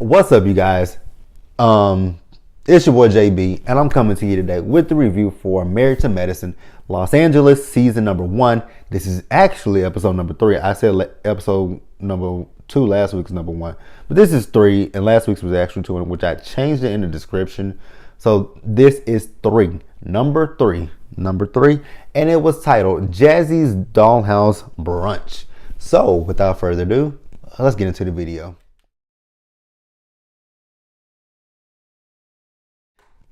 What's up, you guys? It's your boy JB, and I'm coming to you today with the review for Married to Medicine, Los Angeles, season number 1. This is actually episode number 3. I said episode number 2 last week's number 1, but this is 3, and last week's was actually 2, which I changed it in the description. So this is 3, number 3, and it was titled Jazzy's Dollhouse Brunch. So without further ado, let's get into the video.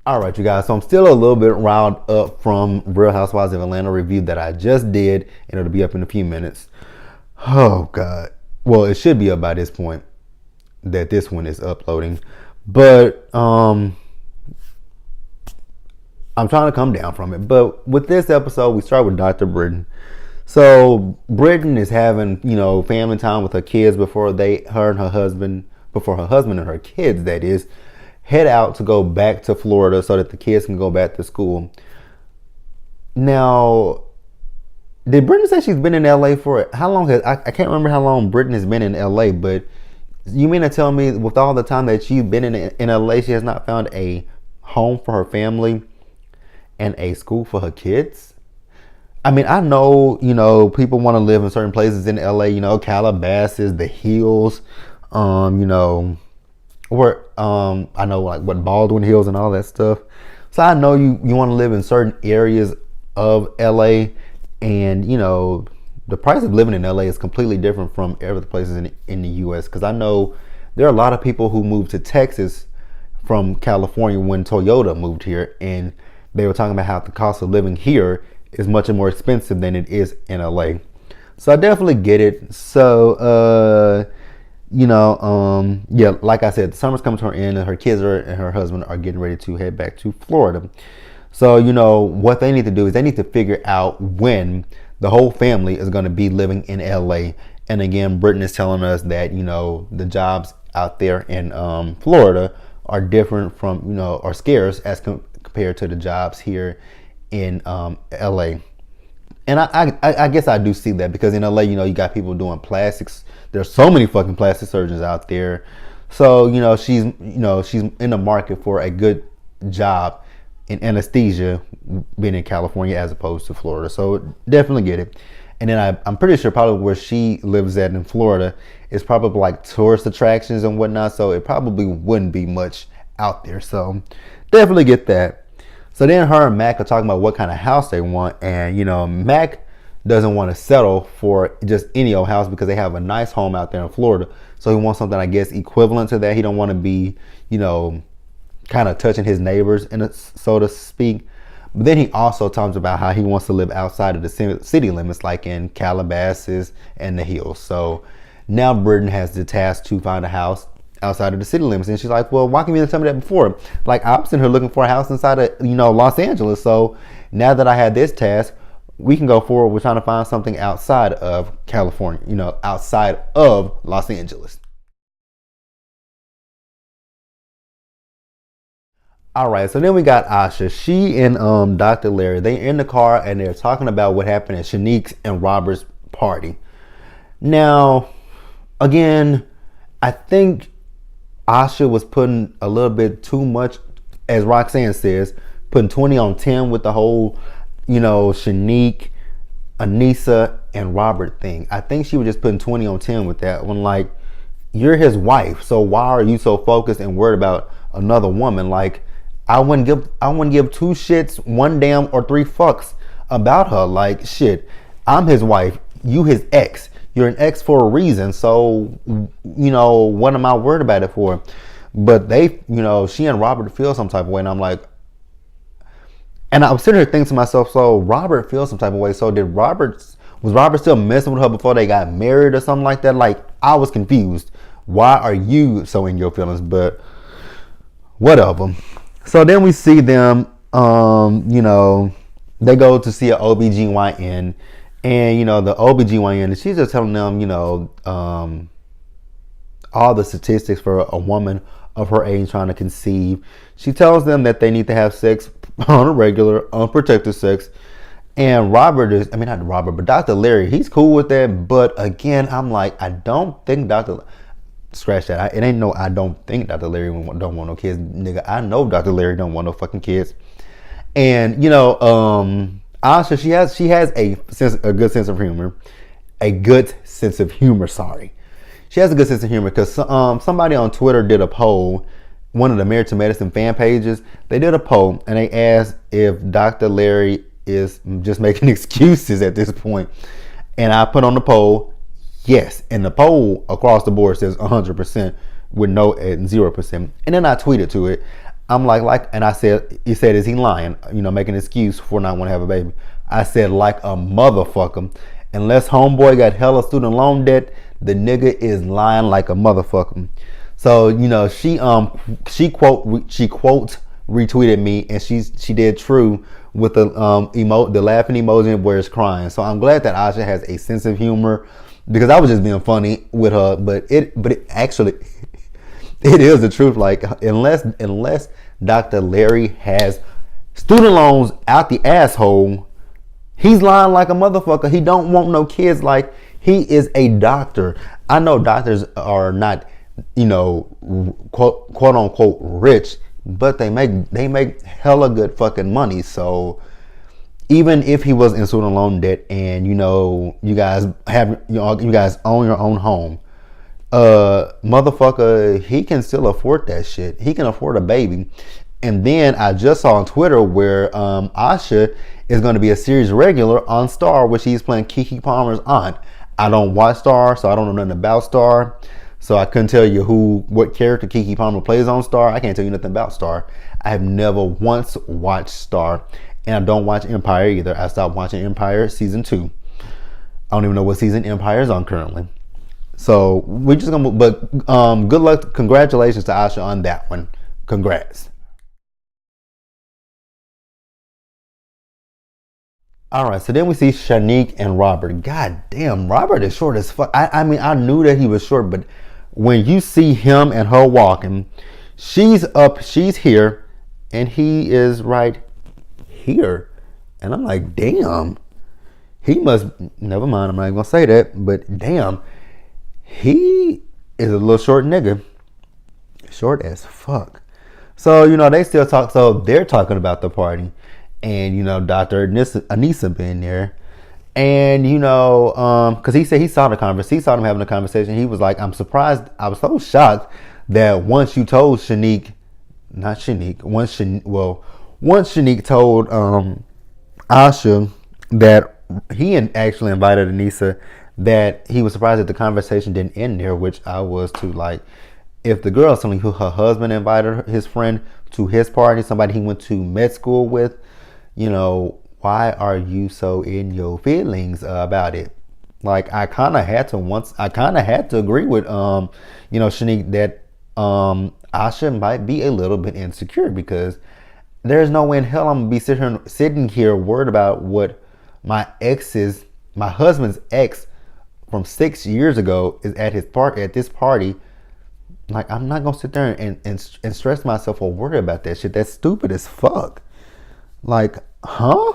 All right, you guys, so I'm still a little bit riled up from Real Housewives of Atlanta review that I just did, and it'll be up in a few minutes. Oh, God. Well, it should be up by this point that this one is uploading. But I'm trying to come down from it. But with this episode, we start with Dr. Britton. So Britton is having, family time with her kids before her husband and her kids, that is, head out to go back to Florida so that the kids can go back to school. Now, did Britton say she's been in LA for how long? I can't remember how long Britton has been in LA, but you mean to tell me with all the time that she's been in LA, she has not found a home for her family and a school for her kids? I mean, I know, people want to live in certain places in LA, Calabasas, the Hills, where I know like what Baldwin Hills and all that stuff. So I know you want to live in certain areas of LA, and the price of living in LA is completely different from every other places in the US, because I know there are a lot of people who moved to Texas from California when Toyota moved here, and they were talking about how the cost of living here is much more expensive than it is in LA. So I definitely get it. So yeah, like I said, the summer's coming to an end, and her kids and her husband are getting ready to head back to Florida. So, what they need to do is they need to figure out when the whole family is going to be living in LA. And again, Britton is telling us that, the jobs out there in Florida are different from, are scarce as compared to the jobs here in LA. And I guess I do see that, because in LA, you got people doing plastics. There's so many fucking plastic surgeons out there. So, she's in the market for a good job in anesthesia being in California as opposed to Florida. So definitely get it. And then I'm pretty sure probably where she lives at in Florida is probably like tourist attractions and whatnot. So it probably wouldn't be much out there. So definitely get that. So then her and Mac are talking about what kind of house they want. And, Mac doesn't want to settle for just any old house because they have a nice home out there in Florida. So he wants something, I guess, equivalent to that. He don't want to be, kind of touching his neighbors, so to speak. But then he also talks about how he wants to live outside of the city limits, like in Calabasas and the Hills. So now Britton has the task to find a house outside of the city limits, and she's like, well, why can't you tell me that before? Like, I'm sitting here looking for a house inside of Los Angeles. So now that I had this task, we can go forward. We're trying to find something outside of California, outside of Los Angeles. All right, so then we got Asha. She and Dr. Larry, they in the car and they're talking about what happened at Shanique's and Robert's party. Now, again, I think Asha was putting a little bit too much, as Roxanne says, putting 20 on 10 with the whole, Shanique, Anissa, and Robert thing. I think she was just putting 20 on 10 with that one. Like, you're his wife, so why are you so focused and worried about another woman? Like, I wouldn't give 2 shits, 1 damn, or 3 fucks about her. Like, shit, I'm his wife, you his ex. You're an ex for a reason, so, what am I worried about it for? But they, she and Robert feel some type of way, and I'm like, and I was sitting here thinking to myself, so Robert feels some type of way, so was Robert still messing with her before they got married or something like that? Like, I was confused. Why are you so in your feelings? But whatever. So then we see them, they go to see an OBGYN. And, the OBGYN, she's just telling them, all the statistics for a woman of her age trying to conceive. She tells them that they need to have sex on a regular, unprotected sex. And Dr. Larry, he's cool with that. But again, I'm like, I don't think scratch that. It ain't no, I don't think Dr. Larry don't want no kids. Nigga, I know Dr. Larry don't want no fucking kids. And, Asha, she has a good sense of humor. A good sense of humor, sorry. She has a good sense of humor because somebody on Twitter did a poll, one of the Married to Medicine fan pages. They did a poll and they asked if Dr. Larry is just making excuses at this point. And I put on the poll, yes. And the poll across the board says 100% with no and 0%. And then I tweeted to it. I'm like, and I said, he said, is he lying? Making an excuse for not want to have a baby. I said, like a motherfucker. Unless homeboy got hella student loan debt, the nigga is lying like a motherfucker. So, she quote retweeted me, and she did true with the the laughing emoji where it's crying. So I'm glad that Asha has a sense of humor, because I was just being funny with her, but it actually it is the truth. Like, unless Dr. Larry has student loans out the asshole, he's lying like a motherfucker. He don't want no kids. Like, he is a doctor. I know doctors are not, quote unquote rich, but they make hella good fucking money. So even if he was in student loan debt and you guys own your own home, motherfucker, he can still afford that shit. He can afford a baby. And then I just saw on Twitter where Asha is going to be a series regular on Star, which he's playing Keke Palmer's aunt. I don't watch Star, so I don't know nothing about Star. So I couldn't tell you what character Keke Palmer plays on Star. I can't tell you nothing about Star. I have never once watched Star, and I don't watch Empire either. I stopped watching Empire season 2. I don't even know what season Empire is on currently. So we're just gonna, but good luck, congratulations to Asha on that one. Congrats. All right, so then we see Shanique and Robert. God damn, Robert is short as fuck. I mean, I knew that he was short, but when you see him and her walking, she's here, and he is right here. And I'm like, damn, he must, never mind, I'm not even gonna say that, but damn, he is a little short nigga. Short as fuck. So, they still talk, so they're talking about the party. And, Dr. Anissa being there. And, because he said he saw them having a conversation. He was like, I'm surprised. I was so shocked that once you told once Shanique told Asha that he actually invited Anissa, that he was surprised that the conversation didn't end there, which I was too. Like, if the girl is telling who her husband invited his friend to his party, somebody he went to med school with, why are you so in your feelings about it? Like, I kind of had to agree with, Shanique, that Asha might be a little bit insecure, because there's no way in hell I'm gonna be sitting here worried about what my husband's ex from 6 years ago is at this party. Like, I'm not gonna sit there and stress myself or worry about that shit. That's stupid as fuck. Like, huh?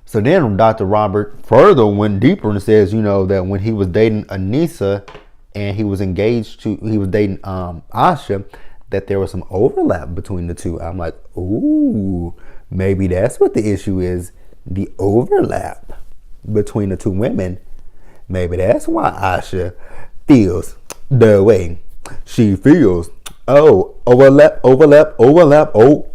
So then Dr. Robert further went deeper and says, that when he was dating Anissa and he was dating Asha, that there was some overlap between the two. I'm like, ooh, maybe that's what the issue is. The overlap between the two women. Maybe that's why Asha feels the way she feels. Oh, overlap, overlap, overlap, overlap,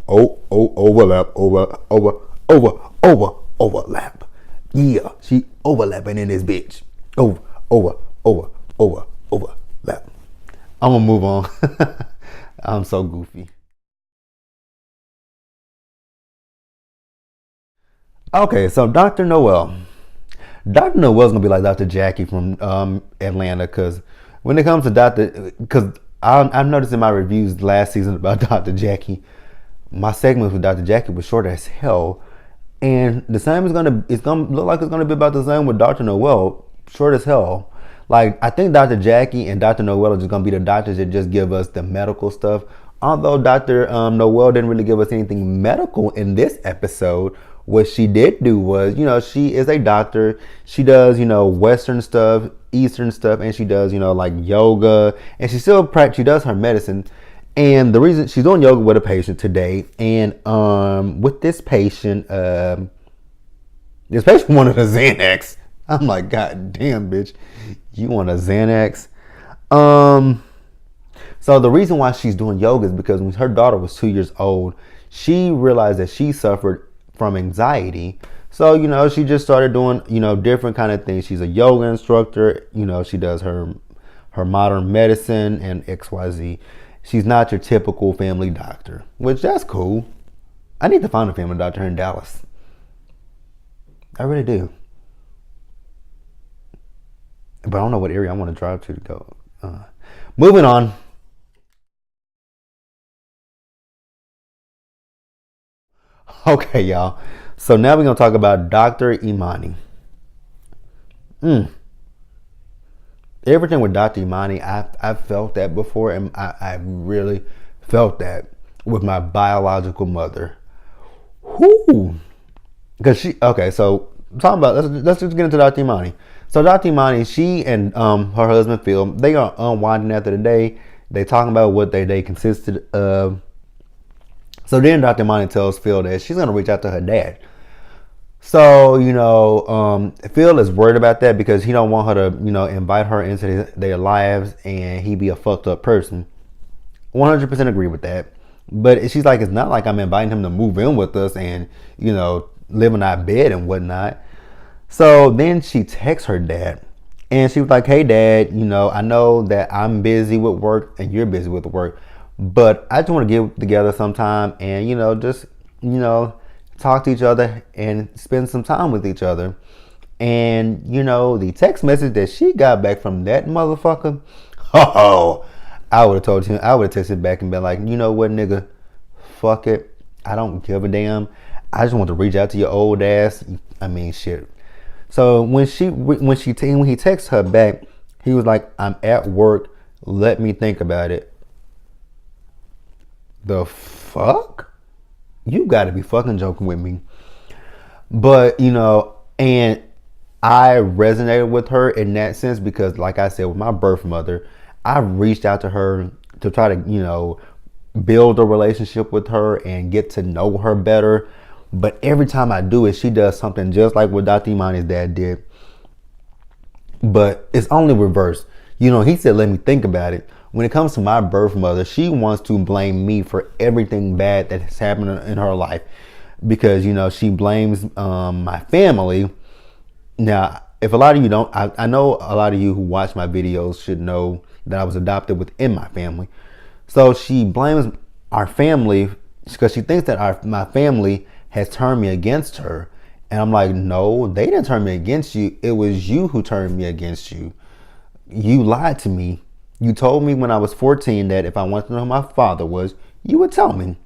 overlap. Yeah, she overlapping in this bitch. Overlap. I'm gonna move on. I'm so goofy. Okay, so Dr. Noel. Dr. Noel's gonna be like Dr. Jackie from Atlanta, because when it comes to because I've noticed in my reviews last season about Dr. Jackie, my segments with Dr. Jackie was short as hell, and the same it's gonna look like it's gonna be about the same with Dr. Noel, short as hell. Like, I think Dr. Jackie and Dr. Noel are just gonna be the doctors that just give us the medical stuff. Although Dr. Noel didn't really give us anything medical in this episode. What she did do was, she is a doctor. She does, Western stuff, Eastern stuff, and she does, like yoga, and she does her medicine. And the reason she's doing yoga with a patient today, and with this patient wanted a Xanax. I'm like, God damn, bitch, you want a Xanax? So the reason why she's doing yoga is because when her daughter was 2 years old, she realized that she suffered from anxiety. So, she just started doing, different kind of things. She's a yoga instructor. She does her modern medicine and XYZ. She's not your typical family doctor, which that's cool. I need to find a family doctor here in Dallas. I really do. But I don't know what area I want to drive to go. Moving on. Okay, y'all. So now we're going to talk about Dr. Imani. Everything with Dr. Imani, I've felt that before, and I really felt that with my biological mother. Whoo! Because so talking about, let's just get into Dr. Imani. So Dr. Imani, she and her husband Phil, they are unwinding after the day. They talking about what their day consisted of. So then Dr. Imani tells Phil that she's going to reach out to her dad. So, Phil is worried about that because he don't want her to, invite her into their lives and he be a fucked up person. 100% agree with that. But she's like, it's not like I'm inviting him to move in with us and, live in our bed and whatnot. So then she texts her dad and she was like, hey, Dad, I know that I'm busy with work and you're busy with work, but I just want to get together sometime and, just, talk to each other and spend some time with each other. And, the text message that she got back from that motherfucker, I would have told him, I would have texted back and been like, you know what, nigga, fuck it. I don't give a damn. I just want to reach out to your old ass. I mean, shit. So when he texts her back, he was like, I'm at work. Let me think about it. The fuck? You gotta be fucking joking with me. But, and I resonated with her in that sense because, like I said, with my birth mother, I reached out to her to try to, build a relationship with her and get to know her better. But every time I do it, she does something just like what Dr. Imani's dad did. But it's only reversed. He said, let me think about it. When it comes to my birth mother, she wants to blame me for everything bad that has happened in her life. Because, she blames my family. Now, if a lot of you don't, I know a lot of you who watch my videos should know that I was adopted within my family. So she blames our family because she thinks that my family has turned me against her. And I'm like, no, they didn't turn me against you. It was you who turned me against you. You lied to me. You told me when I was 14 that if I wanted to know who my father was, you would tell me.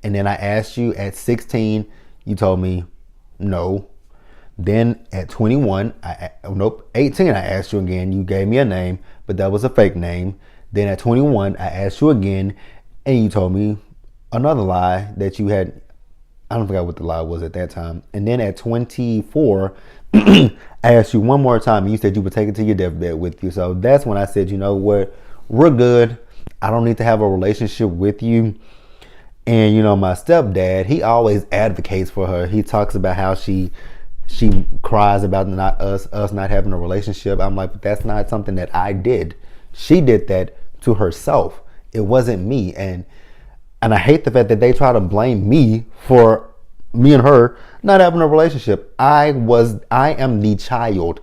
And then I asked you at 16, you told me no. Then at 21, 18, I asked you again. You gave me a name, but that was a fake name. Then at 21, I asked you again, and you told me another lie that you had. I don't forget what the lie was at that time. And then at 24, I asked you one more time, and you said you would take it to your deathbed with you. So that's when I said, you know what, we're good. I don't need to have a relationship with you. And my stepdad, he always advocates for her. He talks about how she cries about us not having a relationship. I'm like, but that's not something that I did. She did that to herself. It wasn't me. And I hate the fact that they try to blame me for me and her not having a relationship. I am the child.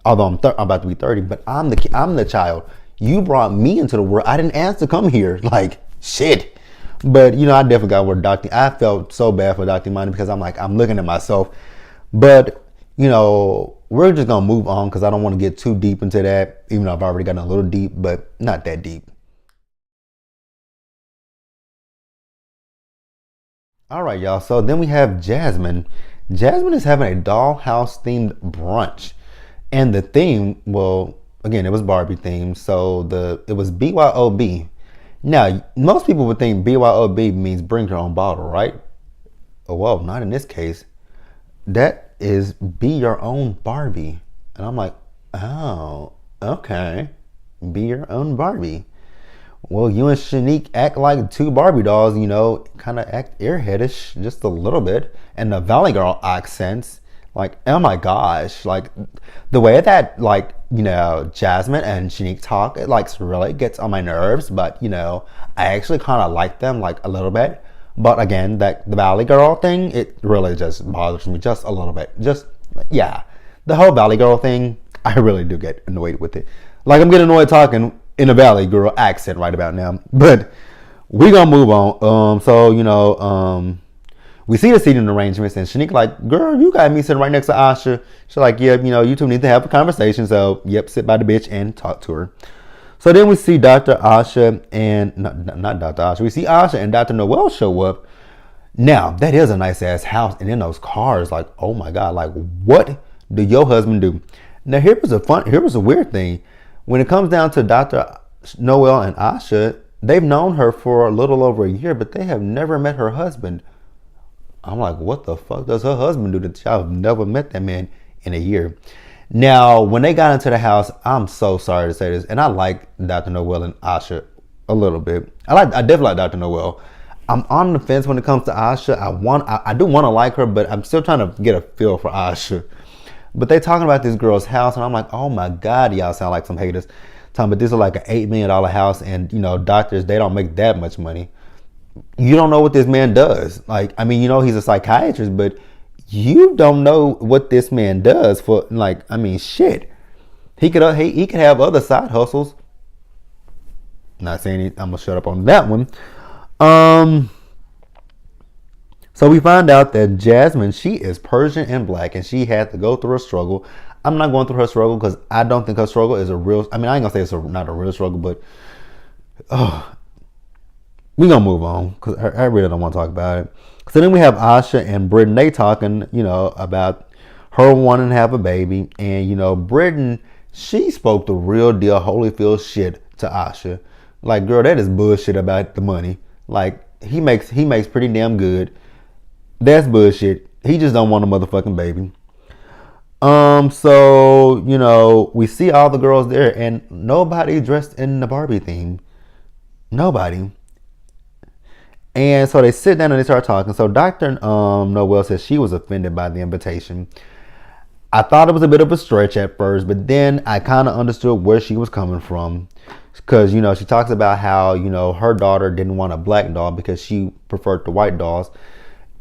Although I'm about to be 30, but I'm the child. You brought me into the world. I didn't ask to come here. Like, shit. But I definitely got where I felt so bad for Dr. Imani because I'm like, I'm looking at myself. But we're just gonna move on because I don't want to get too deep into that, even though I've already gotten a little deep, but not that deep. All right, y'all. So then we have Jasmine. Jasmine is having a dollhouse themed brunch, and the theme, well, again, it was Barbie themed. So it was BYOB. Now, most people would think BYOB means bring your own bottle, right? Oh, well, not in this case. That is be your own Barbie. And I'm like, oh, Okay. Be your own Barbie. Well, you and Shanique act like two Barbie dolls, kind of act airheadish just a little bit. And the Valley Girl accents, like, oh my gosh, like the way that, like, Jasmine and Shanique talk, it like really gets on my nerves. But, I actually kind of like them, like, a little bit. But again, that the Valley Girl thing, it really just bothers me just a little bit. Just, yeah. The whole Valley Girl thing, I really do get annoyed with it. Like, I'm getting annoyed talking in a Valley Girl accent right about now. But we gonna move on. We see the seating arrangements, and Shanique like, girl, you got me sitting right next to Asha. She's like, yeah, you two need to have a conversation. So, yep, sit by the bitch and talk to her. So then we see Dr. Asha and, not Dr. Asha, we see Asha and Dr. Noel show up. Now, that is a nice ass house. And in those cars, like, oh my God, like, what do your husband do? Now, here was a weird thing. When it comes down to Dr. Noel and Asha, they've known her for a little over a year, but they have never met her husband. I'm like, what the fuck does her husband do that y'all have never met that man in a year? Now, when they got into the house, I'm so sorry to say this, and I like Dr. Noel and Asha a little bit. I definitely like Dr. Noel. I'm on the fence when it comes to Asha. I do want to like her, but I'm still trying to get a feel for Asha. But they talking about this girl's house, and I'm like, oh my God, y'all sound like some haters. Talking about this is like an $8 million house, and doctors, they don't make that much money. You don't know what this man does. Like, I mean, he's a psychiatrist, but you don't know what this man does for, like, I mean, shit. He could have other side hustles. Not saying I'm gonna shut up on that one. So we find out that Jasmine, she is Persian and black, and she had to go through a struggle. I'm not going through her struggle because I don't think her struggle is a real. I mean, I ain't gonna say it's not a real struggle, but we're gonna move on because I really don't want to talk about it. So then we have Asha and Britton. They talking, about her wanting to have a baby, and Britton, she spoke the real deal Holyfield shit to Asha. Like, girl, that is bullshit about the money. Like, he makes pretty damn good. That's bullshit. He just don't want a motherfucking baby. So, we see all the girls there and nobody dressed in the Barbie theme. Nobody. And so they sit down and they start talking. So Dr. Noel says she was offended by the invitation. I thought it was a bit of a stretch at first, but then I kind of understood where she was coming from. Because, she talks about how, her daughter didn't want a black doll because she preferred the white dolls.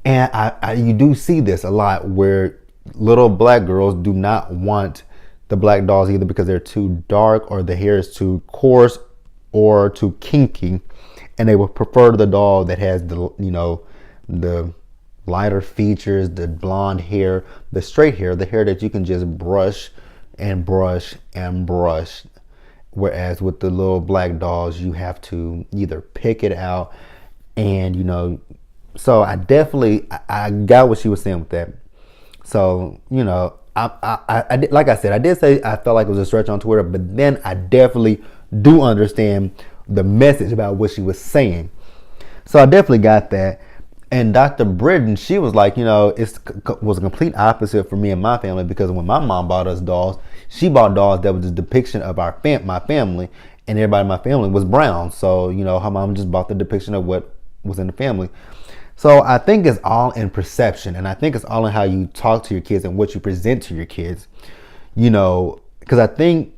And you do see this a lot where little black girls do not want the black dolls either because they're too dark or the hair is too coarse or too kinky. And they would prefer the doll that has the lighter features, the blonde hair, the straight hair, the hair that you can just brush and brush and brush. Whereas with the little black dolls, you have to either pick it out and, so I got what she was saying with that. So, I like I said, I did say I felt like it was a stretch on Twitter, but then I definitely do understand the message about what she was saying. So I definitely got that. And Dr. Britton, she was like, it was a complete opposite for me and my family because when my mom bought us dolls, she bought dolls that was a depiction of my family, and everybody in my family was brown. So, her mom just bought the depiction of what was in the family. So I think it's all in perception, and I think it's all in how you talk to your kids and what you present to your kids. Because I think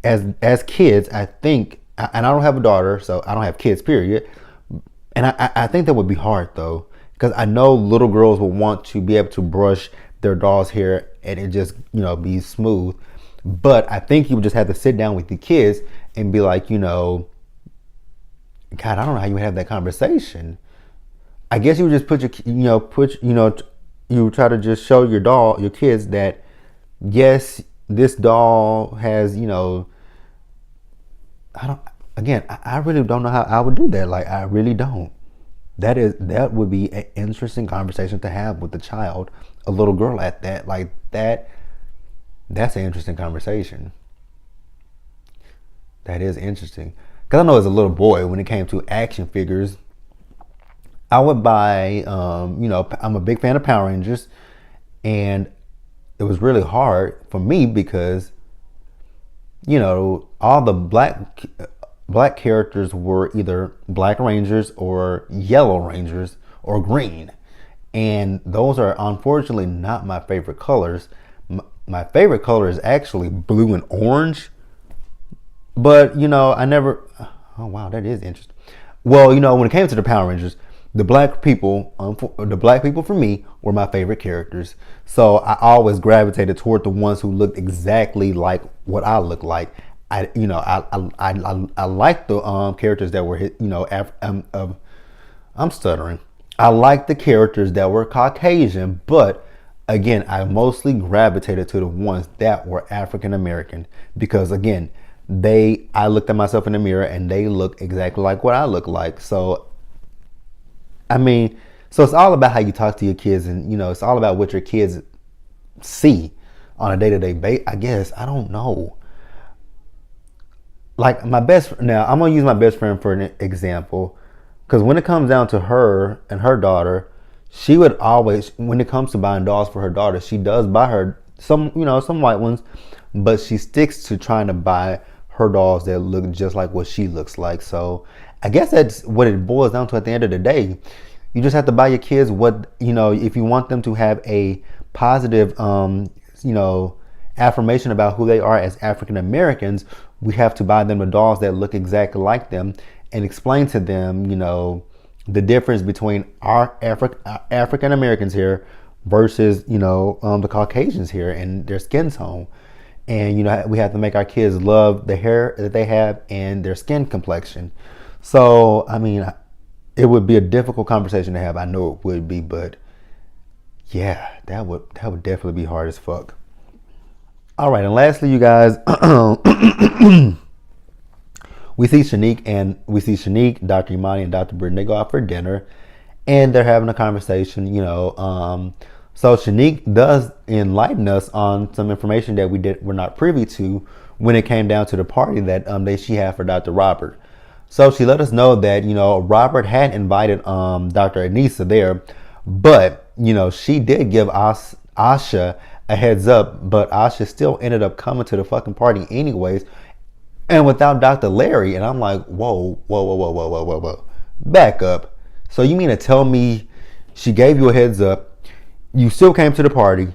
as kids, I think, and I don't have a daughter, so I don't have kids, period. And I think that would be hard though, because I know little girls will want to be able to brush their doll's hair and it just, be smooth. But I think you would just have to sit down with the kids and be like, God, I don't know how you would have that conversation. I guess you would just you try to just show your kids that, yes, this doll has, I really don't know how I would do that. Like, I really don't. That would be an interesting conversation to have with the child, a little girl at that. Like, that's an interesting conversation. That is interesting. Because I know as a little boy, when it came to action figures, I would buy, I'm a big fan of Power Rangers. And it was really hard for me because all the black characters were either black rangers or yellow rangers or green. And those are unfortunately not my favorite colors. My favorite color is actually blue and orange. But, I never. Oh, wow, that is interesting. Well, when it came to the Power Rangers, the black people for me were my favorite characters. So I always gravitated toward the ones who looked exactly like what I look like. I like the characters that were I'm stuttering. I like the characters that were Caucasian, but again, I mostly gravitated to the ones that were African American because again, I looked at myself in the mirror and they look exactly like what I look like. So so it's all about how you talk to your kids, and it's all about what your kids see on a day-to-day basis. I guess I don't know. Like now I'm gonna use my best friend for an example, because when it comes down to her and her daughter, she would always, when it comes to buying dolls for her daughter, she does buy her some white ones, but she sticks to trying to buy her dolls that look just like what she looks like. So I guess that's what it boils down to at the end of the day. You just have to buy your kids what, if you want them to have a positive, affirmation about who they are as African Americans, we have to buy them the dolls that look exactly like them and explain to them, the difference between our African Americans here versus, the Caucasians here and their skin tone. And, we have to make our kids love the hair that they have and their skin complexion. So, it would be a difficult conversation to have. I know it would be, but yeah, that would definitely be hard as fuck. All right, and lastly, you guys, we see Shanique, Dr. Imani, and Dr. Britton. They go out for dinner, and they're having a conversation. So Shanique does enlighten us on some information that we're not privy to when it came down to the party that she had for Dr. Robert. So she let us know that Robert had invited Dr. Anissa there, but she did give Asha a heads up, but Asha still ended up coming to the fucking party anyways, and without Dr. Larry. And I'm like, whoa, back up. So you mean to tell me she gave you a heads up, you still came to the party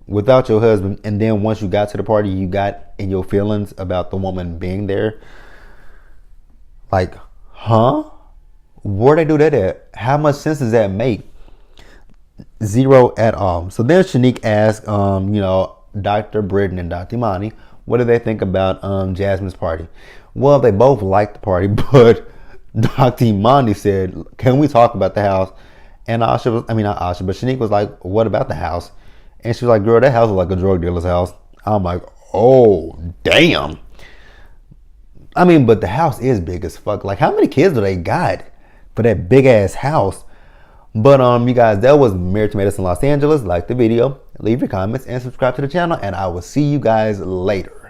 without your husband, and then once you got to the party, you got in your feelings about the woman being there? Like, huh? Where'd they do that at? How much sense does that make? Zero at all. So then Shanique asked, Dr. Britton and Dr. Imani, what do they think about Jasmine's party? Well, they both liked the party, but Dr. Imani said, can we talk about the house? And not Asha, but Shanique was like, what about the house? And she was like, girl, that house is like a drug dealer's house. I'm like, oh, damn. But the house is big as fuck. Like, how many kids do they got for that big ass house? But you guys, that was Married to Medicine Los Angeles. Like the video, leave your comments, and subscribe to the channel, and I will see you guys later.